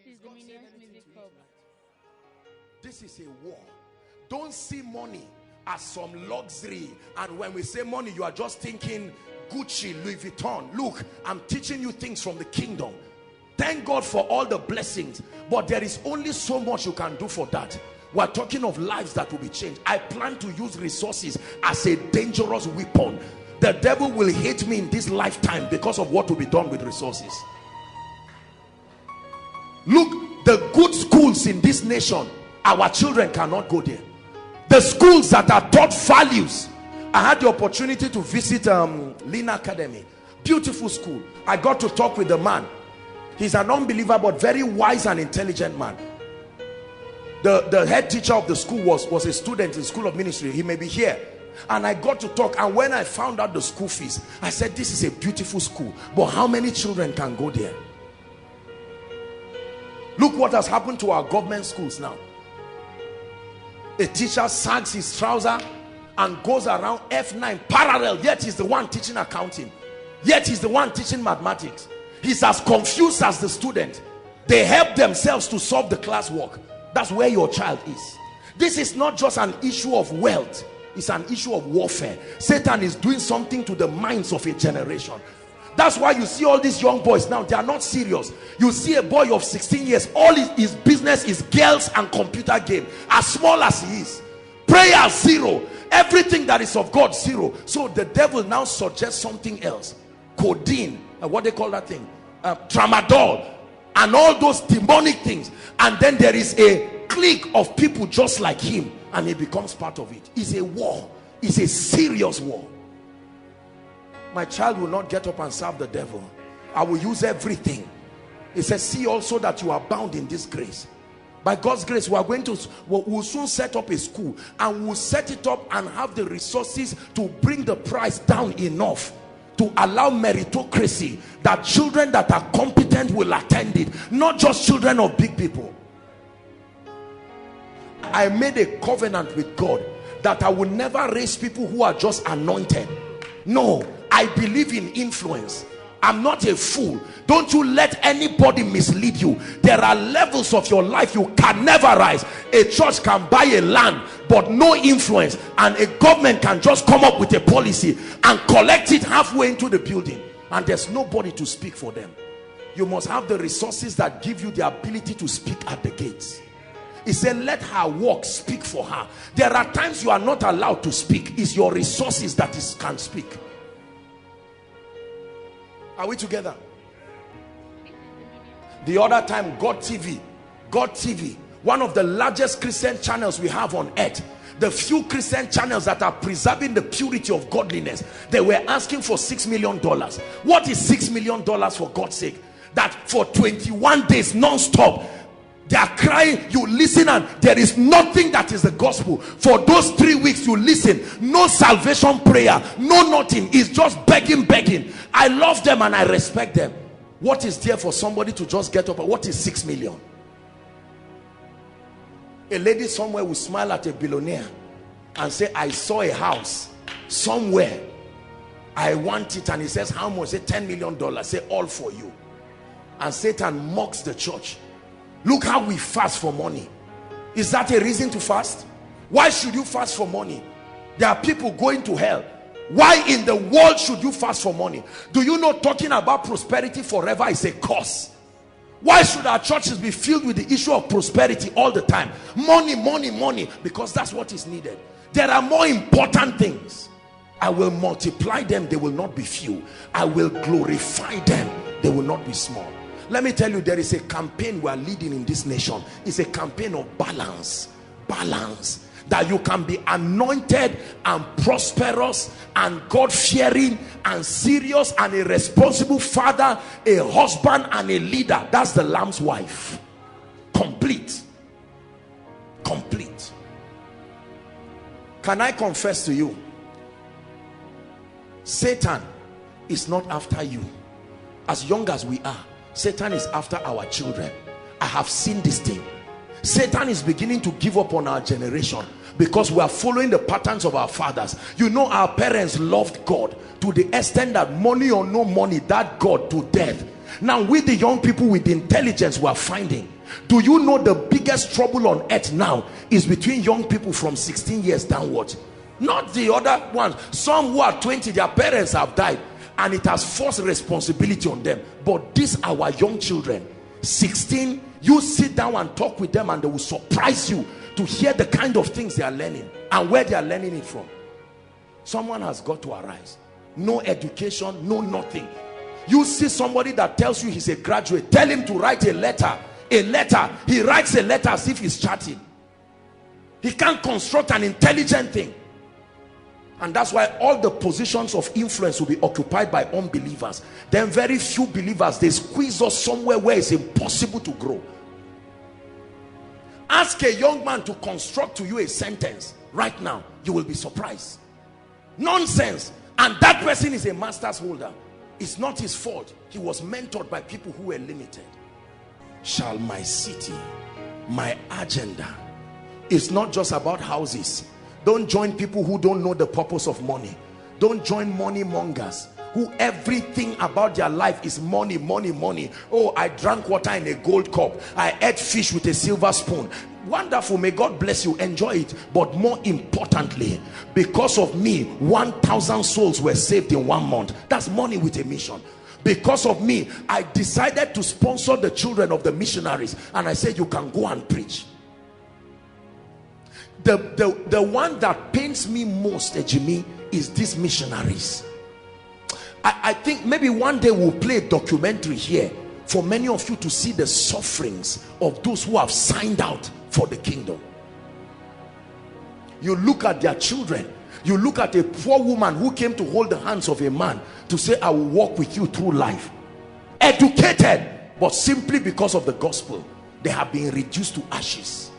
is the Minions Music Hub. This is a war. Don't see money as some luxury, and when we say money, you are just thinking Gucci, Louis Vuitton. Look, I'm teaching you things from the kingdom. Thank God for all the blessings, but there is only so much you can do for that. We're talking of lives that will be changed. I plan to use resources as a dangerous weapon. The devil will hate me in this lifetime because of what will be done with resources. Look, the good schools in this nation, our children cannot go there. The schools that are taught values. I had the opportunity to visit Lina Academy. Beautiful school. I got to talk with the man. He's an unbeliever but very wise and intelligent man. The head teacher of the school was a student in School of Ministry. He may be here. And I got to talk, and when I found out the school fees, I said, this is a beautiful school, but how many children can go there? Look what has happened to our government schools now. A teacher sags his trouser and goes around F9 parallel, yet he's the one teaching accounting, yet he's the one teaching mathematics. He's as confused as the student. They help themselves to solve the classwork. That's where your child is. This is not just an issue of wealth, it's an issue of warfare. Satan is doing something to the minds of a generation. That's why you see all these young boys now, they are not serious. You see a boy of 16 years, all his business is girls and computer game. As small as he is, prayer zero, everything that is of God zero. So the devil now suggests something else, codeine, what they call that thing, tramadol, and all those demonic things. And then there is a clique of people just like him, and he becomes part of it. It's a war. It's a serious war. My child will not get up and serve the devil. I will use everything. He says, see also that you are bound in this grace. By God's grace, we'll soon set up a school, and we'll set it up and have the resources to bring the price down enough to allow meritocracy, that children that are competent will attend it, not just children of big people. I made a covenant with God that I will never raise people who are just anointed. No, I believe in influence. I'm not a fool. Don't you let anybody mislead you. There are levels of your life you can never rise. A church can buy a land but no influence, and a government can just come up with a policy and collect it halfway into the building, and there's nobody to speak for them. You must have the resources that give you the ability to speak at the gates. He said, let her walk speak for her. There are times you are not allowed to speak. It's your resources that can speak. Are we together? The other time, God TV, one of the largest Christian channels we have on earth, the few Christian channels that are preserving the purity of godliness, they were asking for $6 million. What is $6 million for God's sake? That for 21 days non-stop, they are crying, you listen, and there is nothing that is the gospel. For those 3 weeks you listen, no salvation prayer, no nothing. It's just begging. I love them and I respect them. What is there for somebody to just get up? What is 6 million? A lady somewhere will smile at a billionaire and say, I saw a house somewhere, I want it, and he says, how much? Say $10 million. Say, all for you. And Satan mocks the church. Look how we fast for money. Is that a reason to fast? Why should you fast for money? There are people going to hell. Why in the world should you fast for money? Do you know talking about prosperity forever is a curse? Why should our churches be filled with the issue of prosperity all the time? Money, because that's what is needed. There are more important things. I will multiply them, they will not be few. I will glorify them, they will not be small. Let me tell you, there is a campaign we are leading in this nation. It's a campaign of balance. That you can be anointed and prosperous and God-fearing and serious and a responsible father, a husband and a leader. That's the Lamb's wife. Complete. Can I confess to you, Satan is not after you. As young as we are, Satan is after our children. I have seen this thing. Satan is beginning to give up on our generation because we are following the patterns of our fathers. You know, our parents loved God to the extent that money or no money, that God to death. Now with the young people with the intelligence we are finding, Do you know the biggest trouble on earth now is between young people from 16 years downwards? Not the other ones. Some who are 20, their parents have died and it has forced responsibility on them. But these our young children, 16, you sit down and talk with them and they will surprise you to hear the kind of things they are learning and where they are learning it from. Someone has got to arise. No education, no nothing. You see somebody that tells you he's a graduate, tell him to write a letter. He writes a letter as if he's chatting. He can't construct an intelligent thing. And that's why all the positions of influence will be occupied by unbelievers. Then very few believers, they squeeze us somewhere where it's impossible to grow. Ask a young man to construct to you a sentence right now, you will be surprised. Nonsense. And that person is a master's holder. It's not his fault. He was mentored by people who were limited. Shall my city, my agenda, it's not just about houses. Don't join people who don't know the purpose of money. Don't join money mongers who everything about their life is money, money, money. Oh, I drank water in a gold cup. I ate fish with a silver spoon. Wonderful, may God bless you, enjoy it. But more importantly, because of me, 1,000 souls were saved in 1 month. That's money with a mission. Because of me, I decided to sponsor the children of the missionaries, and I said you can go and preach. The one that pains me most, Jimmy, is these missionaries. I think maybe one day we'll play a documentary here for many of you to see the sufferings of those who have signed out for the kingdom. You look at their children. You look at a poor woman who came to hold the hands of a man to say, I will walk with you through life. Educated, but simply because of the gospel, they have been reduced to ashes.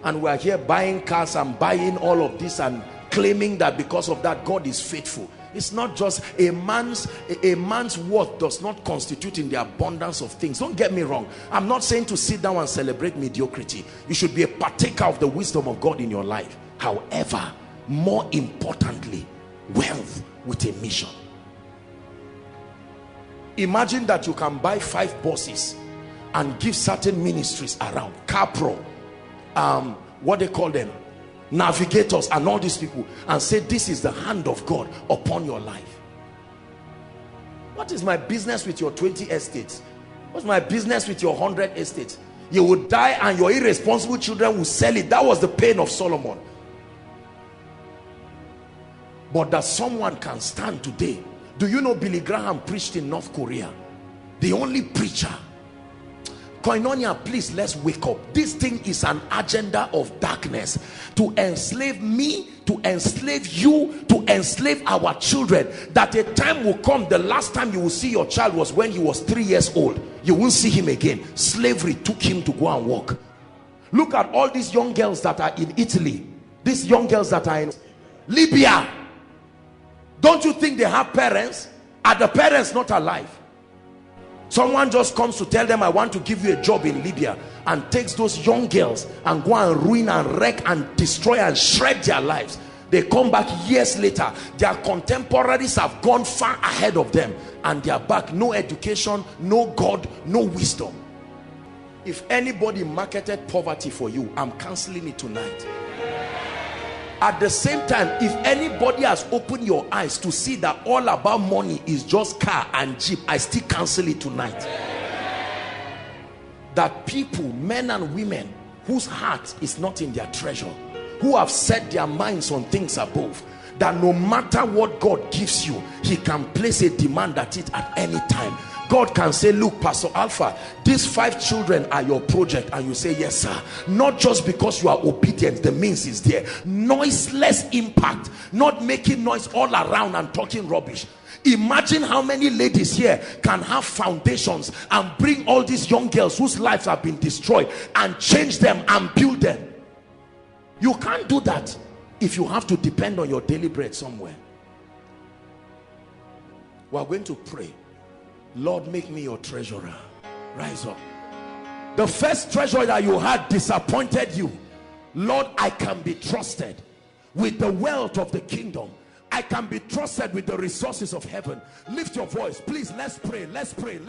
And we are here buying cars and buying all of this and claiming that because of that God is faithful. It's not just a man's worth does not constitute in the abundance of things. Don't get me wrong. I'm not saying to sit down and celebrate mediocrity. You should be a partaker of the wisdom of God in your life. However, more importantly, wealth with a mission. Imagine that you can buy 5 buses and give certain ministries around, Capro, what they call them, navigators and all these people, and say this is the hand of God upon your life. What is my business with your 20 estates? What's my business with your 100 estates? You will die and your irresponsible children will sell it. That was the pain of Solomon. But that someone can stand today. Do you know Billy Graham preached in North Korea? The only preacher. Koinonia, please, let's wake up. This thing is an agenda of darkness to enslave me, to enslave you, to enslave our children. That a time will come, the last time you will see your child was when he was 3 years old. You won't see him again. Slavery took him to go and work. Look at all these young girls that are in Italy. These young girls that are in Libya. Don't you think they have parents? Are the parents not alive? Someone just comes to tell them, I want to give you a job in Libya, and takes those young girls and go and ruin and wreck and destroy and shred their lives. They come back years later. Their contemporaries have gone far ahead of them, and they are back. No education, no God, no wisdom. If anybody marketed poverty for you, I'm canceling it tonight. At the same time, if anybody has opened your eyes to see that all about money is just car and jeep, I still cancel it tonight. That people, men and women, whose heart is not in their treasure, who have set their minds on things above, that no matter what God gives you, he can place a demand at it at any time. God can say, look, Pastor Alpha, these 5 children are your project, and you say, yes sir. Not just because you are obedient, the means is there. Noiseless impact, not making noise all around and talking rubbish. Imagine how many ladies here can have foundations and bring all these young girls whose lives have been destroyed and change them and build them. You can't do that if you have to depend on your daily bread somewhere. We are going to pray. Lord, make me your treasurer. Rise up. The first treasure that you had disappointed you. Lord, I can be trusted with the wealth of the kingdom. I can be trusted with the resources of heaven. Lift your voice, please. Let's pray. Let's pray.